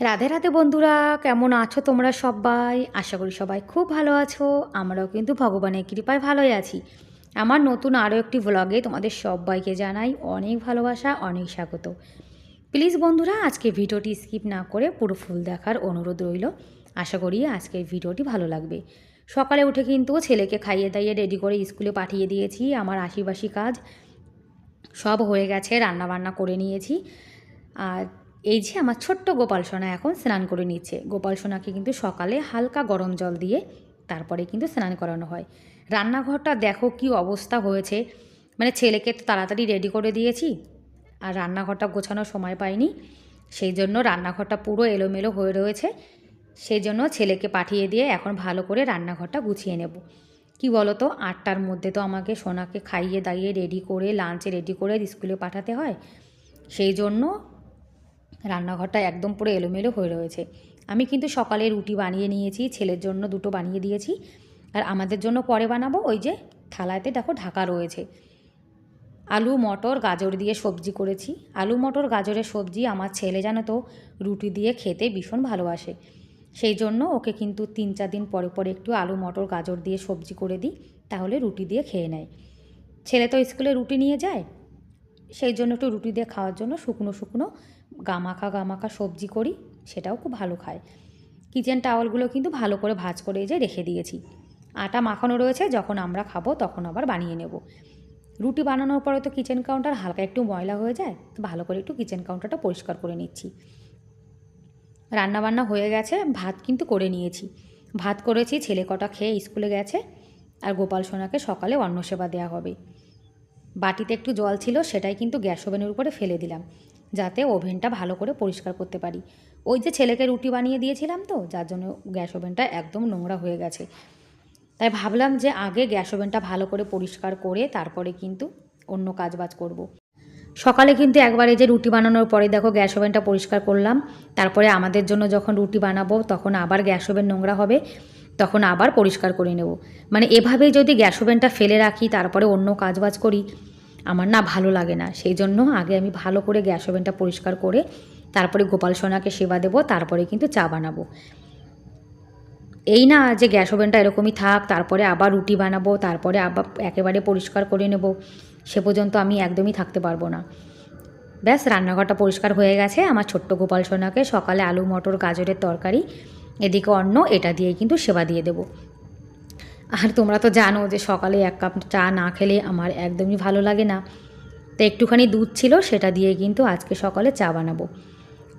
রাধে রাধে বন্ধুরা, কেমন আছো তোমরা সবাই? আশা করি সবাই খুব ভালো আছো। আমরাও কিন্তু ভগবানের কৃপায় ভালোই আছি। আমার নতুন আরও একটি ভ্লগে তোমাদের সবাইকে জানাই অনেক ভালোবাসা, অনেক স্বাগত। প্লিজ বন্ধুরা, আজকে ভিডিওটি স্কিপ না করে পুরো ফুল দেখার অনুরোধ রইল। আশা করি আজকের ভিডিওটি ভালো লাগবে। সকালে উঠে কিন্তু ছেলেকে খাইয়ে দাইয়ে রেডি করে স্কুলে পাঠিয়ে দিয়েছি। আমার আশিবাসী কাজ সব হয়ে গেছে, রান্নাবান্না করে নিয়েছি। আর এই যে আমার ছোট্ট গোপাল সোনা এখন স্নান করে নিচ্ছে। গোপাল সোনাকে কিন্তু সকালে হালকা গরম জল দিয়ে তারপরে কিন্তু স্নান করানো হয়। রান্নাঘরটা দেখো কি অবস্থা হয়েছে, মানে ছেলেকে তো তাড়াতাড়ি রেডি করে দিয়েছি আর রান্নাঘরটা গোছানোর সময় পাইনি, সেই জন্য রান্নাঘরটা পুরো এলোমেলো হয়ে রয়েছে। সেই জন্য ছেলেকে পাঠিয়ে দিয়ে এখন ভালো করে রান্নাঘরটা গুছিয়ে নেব। কি বলো তো, 8টার মধ্যে তো আমাকে সোনাকে খাইয়ে দাইয়ে রেডি করে লাঞ্চে রেডি করে স্কুলে পাঠাতে হয়। সেই জন্য রান্নাঘরটা একদম পুরো এলোমেলো হয়ে রয়েছে। আমি কিন্তু সকালে রুটি বানিয়ে নিয়েছি, ছেলের জন্য 2টো বানিয়ে দিয়েছি, আর আমাদের জন্য পরে বানাবো। ওই যে থালাতে দেখো ঢাকা রয়েছে। আলু মটর গাজর দিয়ে সবজি করেছি। আলু মটর গাজরের সবজি আমার ছেলে জানো তো রুটি দিয়ে খেতে ভীষণ ভালোবাসে। সেই জন্য ওকে কিন্তু 3-4 দিন পরে পরে একটু আলু মটর গাজর দিয়ে সবজি করে দিই, তাহলে রুটি দিয়ে খেয়ে নেয়। ছেলে তো স্কুলে রুটি নিয়ে যায়, সেই জন্য একটু রুটি দিয়ে খাওয়ার জন্য শুকনো শুকনো গামাখা সবজি করি, সেটাও খুব ভালো খায়। কিচেন টাওয়ালগুলো কিন্তু ভালো করে ভাঁজ করে যে রেখে দিয়েছি। আটা মাখানো রয়েছে, যখন আমরা খাবো তখন আবার বানিয়ে নেব। রুটি বানানোর পরে তো কিচেন কাউন্টার হালকা একটু ময়লা হয়ে যায়, তো ভালো করে একটু কিচেন কাউন্টারটা পরিষ্কার করে নিচ্ছি। রান্নাবান্না হয়ে গেছে, ভাত কিন্তু করে নিয়েছি। ভাত করেছি, ছেলে কটা খেয়ে স্কুলে গেছে, আর গোপাল সোনাকে সকালে অন্নসেবা দেওয়া হবে। বাটিতে একটু জল ছিল, সেটাই কিন্তু গ্যাস ওভেনের উপরে ফেলে দিলাম, যাতে ওভেনটা ভালো করে পরিষ্কার করতে পারি। ওই যে ছেলেকে রুটি বানিয়ে দিয়েছিলাম তো, যার জন্য গ্যাস ওভেনটা একদম নোংরা হয়ে গেছে। তাই ভাবলাম যে আগে গ্যাস ওভেনটা ভালো করে পরিষ্কার করে তারপরে কিন্তু অন্য কাজবাজ করব। সকালে কিন্তু একবারে যে রুটি বানানোর পরে দেখো গ্যাস ওভেনটা পরিষ্কার করলাম, তারপরে আমাদের জন্য যখন রুটি বানাবো তখন আবার গ্যাস ওভেন নোংরা হবে, তখন আবার পরিষ্কার করে নেব। মানে এভাবেই যদি গ্যাস ওভেনটা ফেলে রাখি তারপরে অন্য কাজবাজ করি, আমার না ভালো লাগে না। সেই জন্য আগে আমি ভালো করে গ্যাস ওভেনটা পরিষ্কার করে তারপরে গোপাল সোনাকে সেবা দেবো, তারপরে কিন্তু চা বানাবো। এই না যে গ্যাস ওভেনটা এরকমই থাক, তারপরে আবার রুটি বানাবো, তারপরে আবার একেবারে পরিষ্কার করে নেব, সে পর্যন্ত আমি একদমই থাকতে পারবো না। ব্যাস, রান্নাঘরটা পরিষ্কার হয়ে গেছে। আমার ছোট্ট গোপাল সোনাকে সকালে আলু মটর গাজরের তরকারি, এদিকে অন্ন, এটা দিয়ে কিন্তু সেবা দিয়ে দেবো। আর তোমরা তো জানো যে সকালে 1 কাপ চা না খেলে আমার একদমই ভালো লাগে না। তো একটুখানি দুধ ছিল, সেটা দিয়ে কিন্তু আজকে সকালে চা বানাবো।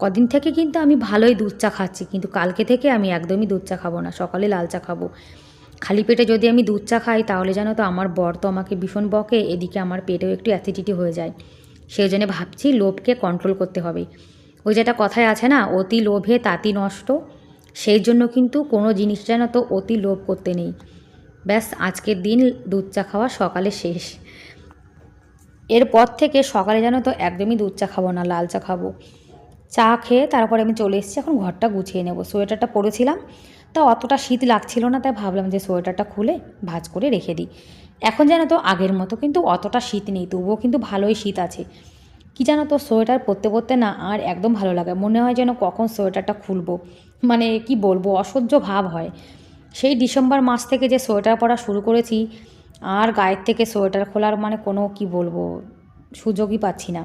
কদিন থেকে কিন্তু আমি ভালোই দুধ চা খাচ্ছি, কিন্তু কালকে থেকে আমি একদমই দুধ চা খাবো না, সকালে লাল চা খাবো। খালি পেটে যদি আমি দুধ চা খাই তাহলে জানো তো আমার বর তো আমাকে ভীষণ বকে, এদিকে আমার পেটেও একটু অ্যাসিডিটি হয়ে যায়। সেই জন্য ভাবছি লোভকে কন্ট্রোল করতে হবে। ওই যেটা কথায় আছে না, অতি লোভে তাতি নষ্ট। সেই জন্য কিন্তু কোনো জিনিস যেন তো অতি লোভ করতে নেই। ব্যাস, আজকের দিন দুধ চা খাওয়া সকালে শেষ। এরপর থেকে সকালে জানো তো একদমই দুধ চা খাবো না, লাল চা খাবো। চা খেয়ে তারপরে আমি চলে এসেছি, এখন ঘরটা গুছিয়ে নেব। সোয়েটারটা পরেছিলাম, তা অতটা শীত লাগছিল না, তাই ভাবলাম যে সোয়েটারটা খুলে ভাঁজ করে রেখে দিই। এখন জানো তো আগের মতো কিন্তু অতটা শীত নেই, তবুও কিন্তু ভালোই শীত আছে। কি জানো তো, সোয়েটার পরতে পরতে না আর একদম ভালো লাগে, মনে হয় যেন কখন সোয়েটারটা খুলবো, মানে কি বলবো, অসহ্য ভাব হয়। সেই ডিসেম্বর মাস থেকে যে সোয়েটার পরা শুরু করেছি, আর গায়ের থেকে সোয়েটার খোলার মানে কোনো কি বলবো সুযোগই পাচ্ছি না।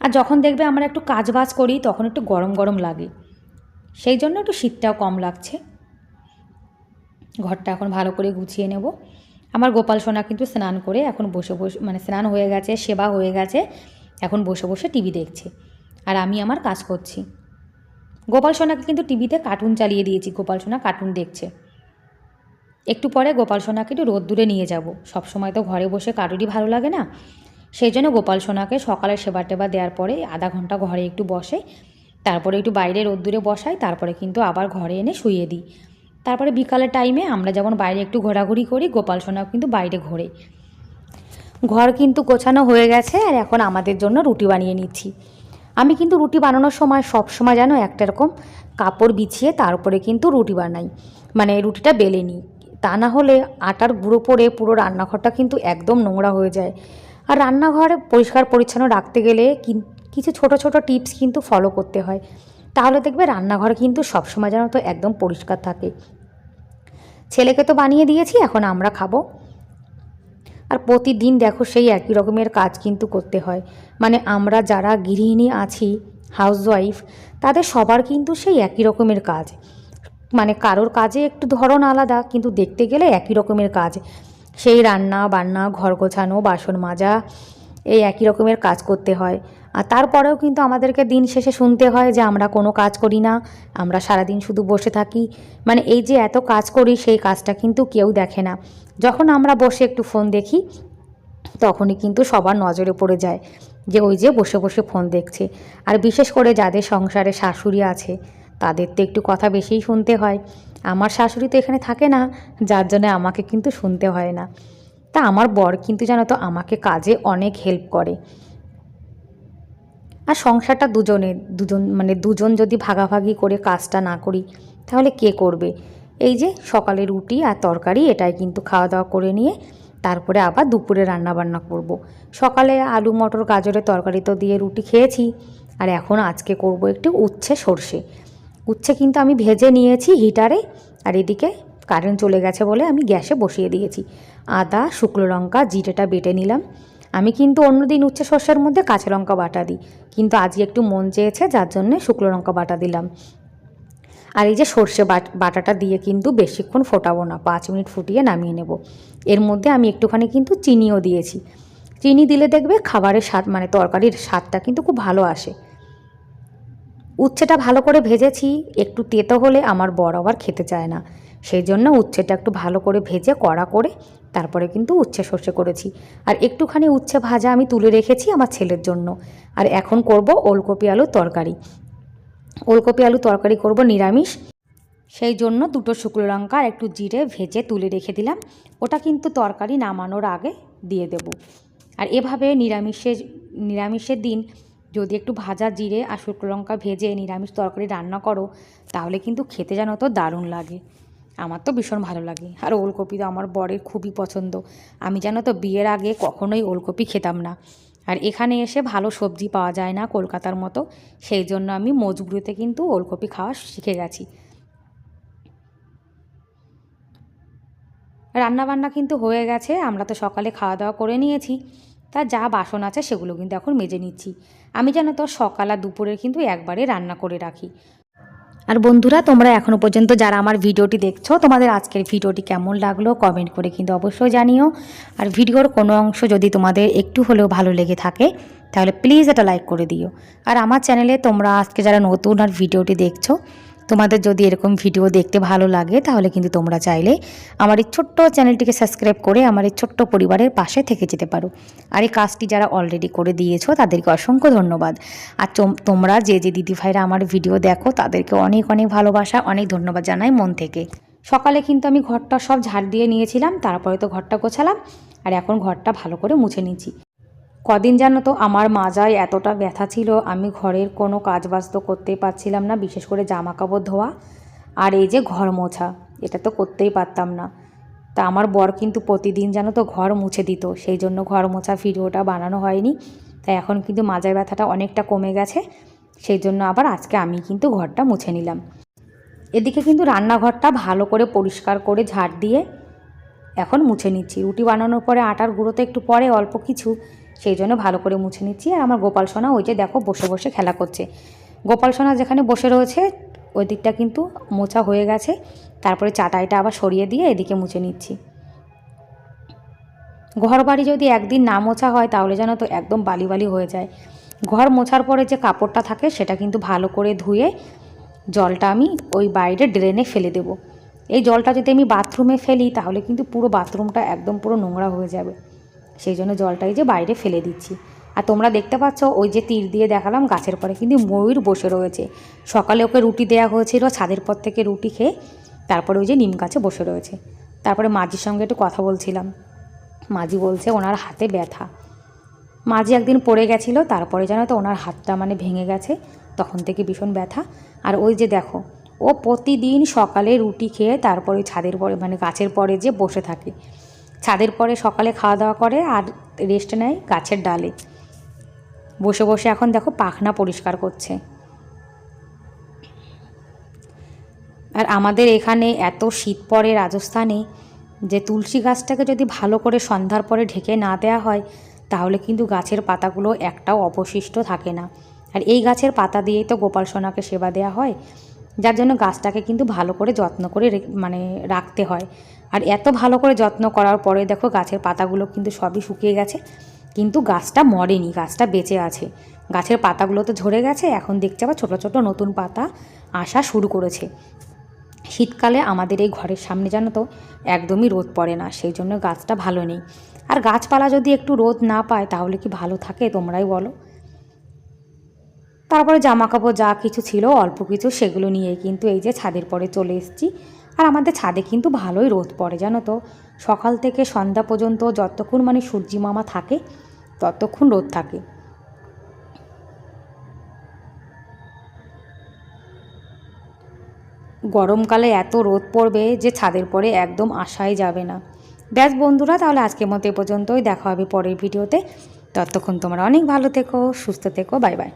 আর যখন দেখবে আমরা একটু কাজবাজ করি তখন একটু গরম গরম লাগে, সেই জন্য একটু শীতটাও কম লাগছে। ঘরটা এখন ভালো করে গুছিয়ে নেব। আমার গোপাল সোনা কিন্তু স্নান করে এখন বসে বসে, মানে স্নান হয়ে গেছে, সেবা হয়ে গেছে, এখন বসে বসে টিভি দেখছে, আর আমি আমার কাজ করছি। গোপাল সোনাকে কিন্তু টিভিতে কার্টুন চালিয়ে দিয়েছি, গোপাল সোনা কার্টুন দেখছে। একটু পরে গোপাল সোনাকে একটু রোদ্দুরে নিয়ে যাব, সবসময় তো ঘরে বসে কারোরই ভালো লাগে না। সেই জন্য গোপাল সোনাকে সকালে সেবা টেবা দেওয়ার পরে আধা ঘন্টা ঘরে একটু বসে, তারপরে একটু বাইরে রোদ্দুরে বসাই, তারপরে কিন্তু আবার ঘরে এনে শুইয়ে দিই। তারপরে বিকালের টাইমে আমরা যেমন বাইরে একটু ঘোরাঘুরি করি, গোপাল সোনাও কিন্তু বাইরে ঘোরে। ঘর কিন্তু গোছানো হয়ে গেছে, আর এখন আমাদের জন্য রুটি বানিয়ে নিচ্ছি। আমি কিন্তু রুটি বানানোর সময় সব সময় যেন একটা রকম কাপড় বিছিয়ে তার উপরে কিন্তু রুটি বানাই, মানে রুটিটা বেলে নিই। তা না হলে আটার গুঁড়ো পড়ে পুরো রান্নাঘরটা কিন্তু একদম নোংরা হয়ে যায়। আর রান্নাঘর পরিষ্কার পরিচ্ছন্ন রাখতে গেলে কিছু ছোট ছোট টিপস কিন্তু ফলো করতে হয়, তাহলে দেখবে রান্নাঘর কিন্তু সবসময় যেন তো একদম পরিষ্কার থাকে। ছেলেকে তো বানিয়ে দিয়েছি, এখন আমরা খাবো। আর প্রতিদিন দেখো সেই একই রকমের কাজ কিন্তু করতে হয়, মানে আমরা যারা গৃহিণী আছি, হাউসওয়াইফ, তাদের সবার কিন্তু সেই একই রকমের কাজ। মানে কারোর কাজে একটু ধরন আলাদা, কিন্তু দেখতে গেলে একই রকমের কাজ। সেই রান্না বান্না, ঘর গোছানো, বাসন মাজা, এই একই রকমের কাজ করতে হয়। আর তারপরেও কিন্তু আমাদেরকে দিন শেষে শুনতে হয় যে আমরা কোনো কাজ করি না, আমরা সারাদিন শুধু বসে থাকি। মানে এই যে এত কাজ করি, সেই কাজটা কিন্তু কেউ দেখে না। যখন আমরা বসে একটু ফোন দেখি, তখনই কিন্তু সবার নজরে পড়ে যায় যে ওই যে বসে বসে ফোন দেখছে। আর বিশেষ করে যাদের সংসারে শাশুড়ি আছে, তাদের তো একটু কথা বেশিই শুনতে হয়। আমার শাশুড়ি তো এখানে থাকে না, যার জন্য আমাকে কিন্তু শুনতে হয় না। তা আমার বর কিন্তু জানো তো আমাকে কাজে অনেক হেল্প করে। আর সংসারটা দুজন যদি ভাগাভাগি করে কাজটা না করি, তাহলে কে করবে? এই যে সকালে রুটি আর তরকারি, এটাই কিন্তু খাওয়া দাওয়া করে নিয়ে তারপরে আবার দুপুরে রান্নাবান্না করব। সকালে আলু মটর গাজরের তরকারি তো দিয়ে রুটি খেয়েছি, আর এখন আজকে করব একটু উচ্ছে সর্ষে। উচ্ছে কিন্তু আমি ভেজে নিয়েছি হিটারে, আর এদিকে কারেন্ট চলে গেছে বলে আমি গ্যাসে বসিয়ে দিয়েছি। আদা, শুকনো লঙ্কা, জিরেটা বেটে নিলাম। আমি কিন্তু অন্যদিন উচ্ছে সর্ষের মধ্যে কাঁচা লঙ্কা বাটা দিই, কিন্তু আজকে একটু মন চেয়েছে, যার জন্যে শুকনো লঙ্কা বাটা দিলাম। আর এই যে সর্ষে বাটাটা দিয়ে কিন্তু বেশিক্ষণ ফোটাবো না, 5 মিনিট ফুটিয়ে নামিয়ে নেব। এর মধ্যে আমি একটুখানি কিন্তু চিনিও দিয়েছি। চিনি দিলে দেখবে খাবারের স্বাদ, মানে তরকারির স্বাদটা কিন্তু খুব ভালো আসে। উচ্ছেটা ভালো করে ভেজেছি, একটু তেতো হলে আমার বর আবার খেতে চায় না, সেই জন্য উচ্ছেটা একটু ভালো করে ভেজে কড়া করে তারপরে কিন্তু উচ্ছে সর্ষে করেছি। আর একটুখানি উচ্ছে ভাজা আমি তুলে রেখেছি আমার ছেলের জন্য। আর এখন করব ওলকপি আলুর তরকারি। ওলকপি আলু তরকারি করব নিরামিষ, সেই জন্য 2টো শুকনো লঙ্কা আর একটু জিরে ভেজে তুলে রেখে দিলাম। ওটা কিন্তু তরকারি নামানোর আগে দিয়ে দেব। আর এভাবে নিরামিষের দিন যদি একটু ভাজা জিরে আর শুকনো লঙ্কা ভেজে নিরামিষ তরকারি রান্না করো, তাহলে কিন্তু খেতে জানো তো দারুণ লাগে। আমার তো ভীষণ ভালো লাগে। আর ওলকপি তো আমার বরের খুবই পছন্দ। আমি জানো তো বিয়ের আগে কখনোই ওলকপি খেতাম না, আর এখানে এসে ভালো সবজি পাওয়া যায় না কলকাতার মতো, সেই জন্য আমি মজবুরিতে কিন্তু ওলকপি খাওয়া শিখে গেছি। রান্নাবান্না কিন্তু হয়ে গেছে, আমরা তো সকালে খাওয়া দাওয়া করে নিয়েছি। তা যা বাসন আছে সেগুলো কিন্তু এখন মেজে নিচ্ছি। আমি জানো তো সকাল আর দুপুরের কিন্তু একবারে রান্না করে রাখি। আর বন্ধুরা, তোমরা এখনও পর্যন্ত যারা আমার ভিডিওটি দেখছো, তোমাদের আজকের ভিডিওটি কেমন লাগলো কমেন্ট করে কিন্তু অবশ্যই জানিও। আর ভিডিওর কোনো অংশ যদি তোমাদের একটু হলেও ভালো লেগে থাকে, তাহলে প্লিজ এটা লাইক করে দিও। আর আমার চ্যানেলে তোমরা আজকে যারা নতুন আর ভিডিওটি দেখছো, তোমাদের যদি এরকম ভিডিও দেখতে ভালো লাগে, তাহলে কিন্তু তোমরা চাইলে আমার এই ছোট্ট চ্যানেলটিকে সাবস্ক্রাইব করে আমার এই ছোট্ট পরিবারের পাশে থেকে যেতে পারো। আর এই কাজটি যারা অলরেডি করে দিয়েছো, তাদেরকে অসংখ্য ধন্যবাদ। আর তোমরা যে দিদিভাইরা আমার ভিডিও দেখো, তাদেরকে অনেক অনেক ভালোবাসা, অনেক ধন্যবাদ জানাই মন থেকে। সকালে কিন্তু আমি ঘরটা সব ঝাড় দিয়ে নিয়েছিলাম, তারপরে তো ঘরটা গোছালাম, আর এখন ঘরটা ভালো করে মুছে নিচ্ছি। কদিন জানো তো আমার মাজায় এতটা ব্যথা ছিল, আমি ঘরের কোনো কাজবাজ তো করতেই পারছিলাম না, বিশেষ করে জামা কাপড় ধোয়া আর এই যে ঘর মোছা, এটা তো করতেই পারতাম না। তা আমার বর কিন্তু প্রতিদিন জানো তো ঘর মুছে দিত, সেই জন্য ঘর মোছা ভিডিওটা বানানো হয়নি। তাই এখন কিন্তু মাজায় ব্যথাটা অনেকটা কমে গেছে, সেই জন্য আবার আজকে আমি কিন্তু ঘরটা মুছে নিলাম। এদিকে কিন্তু রান্নাঘরটা ভালো করে পরিষ্কার করে ঝাড় দিয়ে এখন মুছে নিচ্ছি। রুটি বানানোর পরে আটার গুঁড়ো তো একটু পরে অল্প কিছু, সেই জন্য ভালো করে মুছে নিচ্ছি। আর আমার গোপাল সোনা ওই যে দেখো বসে বসে খেলা করছে। গোপাল সোনা যেখানে বসে রয়েছে ওই দিকটা কিন্তু মোছা হয়ে গেছে, তারপরে চাটাইটা আবার সরিয়ে দিয়ে এদিকে মুছে নিচ্ছি। ঘর বাড়ি যদি একদিন না মোছা হয়, তাহলে যেন তো একদম বালি বালি হয়ে যায়। ঘর মোছার পরে যে কাপড়টা থাকে সেটা কিন্তু ভালো করে ধুয়ে জলটা আমি ওই বাইরে ড্রেনে ফেলে দেব। এই জলটা যদি আমি বাথরুমে ফেলি, তাহলে কিন্তু পুরো বাথরুমটা একদম পুরো নোংরা হয়ে যাবে, সেই জন্য জলটাই যে বাইরে ফেলে দিচ্ছি। আর তোমরা দেখতে পাচ্ছ ওই যে তীর দিয়ে দেখালাম গাছের পরে কিন্তু ময়ূর বসে রয়েছে। সকালে ওকে রুটি দেওয়া হয়েছিল, ছাদের পর থেকে রুটি খেয়ে তারপরে ওই যে নিম গাছে বসে রয়েছে। তারপরে মাঝির সঙ্গে একটু কথা বলছিলাম, মাঝি বলছে ওনার হাতে ব্যথা। মাঝি একদিন পড়ে গেছিলো, তারপরে জানো তো ওনার হাতটা মানে ভেঙে গেছে, তখন থেকে ভীষণ ব্যথা। আর ওই যে দেখো, ও প্রতিদিন সকালে রুটি খেয়ে তারপরে ছাদের পরে মানে গাছের পরে যে বসে থাকে, ছাদের পরে সকালে খাওয়া দাওয়া করে আর রেস্ট নেয় গাছের ডালে বসে বসে। এখন দেখো পাখনা পরিষ্কার করছে। আর আমাদের এখানে এত শীত পড়ে রাজস্থানে যে তুলসী গাছটাকে যদি ভালো করে সন্ধ্যার পরে ঢেকে না দেওয়া হয় তাহলে কিন্তু গাছের পাতাগুলো একটাও অবশিষ্ট থাকে না। আর এই গাছের পাতা দিয়েই তো গোপাল সোনাকে সেবা দেওয়া হয়, যার জন্য গাছটাকে কিন্তু ভালো করে যত্ন করে রাখতে হয়। আর এত ভালো করে যত্ন করার পরে দেখো গাছের পাতাগুলো কিন্তু সবই শুকিয়ে গেছে, কিন্তু গাছটা মরেনি, গাছটা বেঁচে আছে। গাছের পাতাগুলো তো ঝরে গেছে, এখন দেখতে পাবো ছোটো ছোটো নতুন পাতা আসা শুরু করেছে। শীতকালে আমাদের এই ঘরের সামনে জানো তো একদমই রোদ পড়ে না, সেই জন্য গাছটা ভালো নেই। আর গাছপালা যদি একটু রোদ না পায় তাহলে কি ভালো থাকে তোমরাই বলো। তারপরে জামা কাপড় যা কিছু ছিল অল্প কিছু সেগুলো নিয়ে কিন্তু এই যে ছাদের পরে চলে এসেছি। আর আমাদের ছাদে কিন্তু ভালোই রোদ পড়ে জানো তো, সকাল থেকে সন্ধ্যা পর্যন্ত যতক্ষণ সূর্যি মামা থাকে ততক্ষণ রোদ থাকে। গরমকালে এত রোদ পড়বে যে ছাদের পরে একদম আসাই যাবে না। ব্যাস বন্ধুরা, তাহলে আজকের মতো এ পর্যন্তই, দেখা হবে পরের ভিডিওতে। ততক্ষণ তোমরা অনেক ভালো থেকো, সুস্থ থেকো, বাই বাই।